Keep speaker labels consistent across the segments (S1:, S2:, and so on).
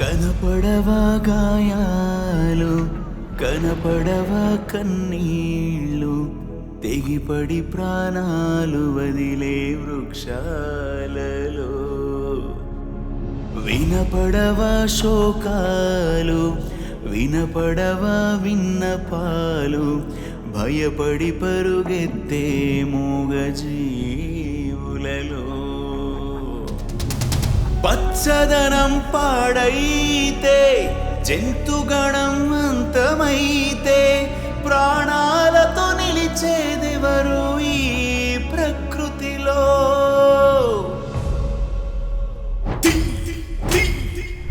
S1: కనపడవా గాయాలు, కనపడవా కన్నీళ్ళు, తెగిపడి ప్రాణాలు వదిలే వృక్షాలలో. వినపడవా శోకాలు, వినపడవా విన్నపాలు, భయపడి పరుగెత్తే మూగజీవులలో. పచ్చదనం పాడైతే, జంతుగణం అంతమైతే, ప్రాణాలతో నిలిచేదెవరు ఈ ప్రకృతిలో?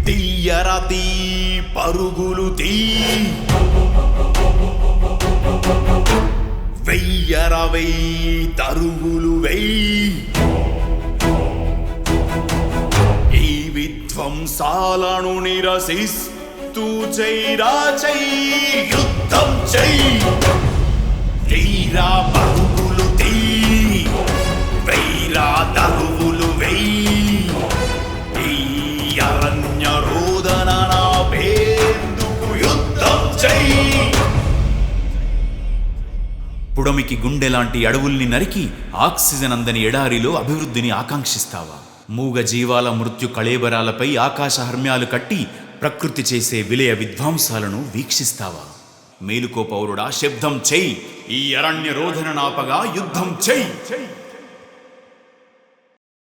S1: తీయరతీ పరుగులు తీ, వెయ్యరవై తరుగులు వెయ్యి, ఈ విధ్వంసాలను నిరసిస్తూ చైరా చెయ్యి, యుద్ధం చెయ్యి. తీరా పరుగులు తీ, వైరా తరుగులు వెయ్యి, ఈ అరణ్య రోదన నాపేందుకు యుద్ధం చెయ్యి. పుడమికి గుండెలాంటి అడవుల్ని నరికి ఆక్సిజన్ అందని ఎడారిలో అభివృద్ధిని ఆకాంక్షిస్తావా? మూగ జీవాల మృత్యు కళేబరాలపై ఆకాశ హర్మ్యాలు కట్టి ప్రకృతి చేసే విలయ విధ్వంసాలను వీక్షిస్తావా? మేలుకో పౌరుడా, శబ్దం చెయ్యి, ఈ అరణ్య రోధన నాపగా యుద్ధం చెయ్యి.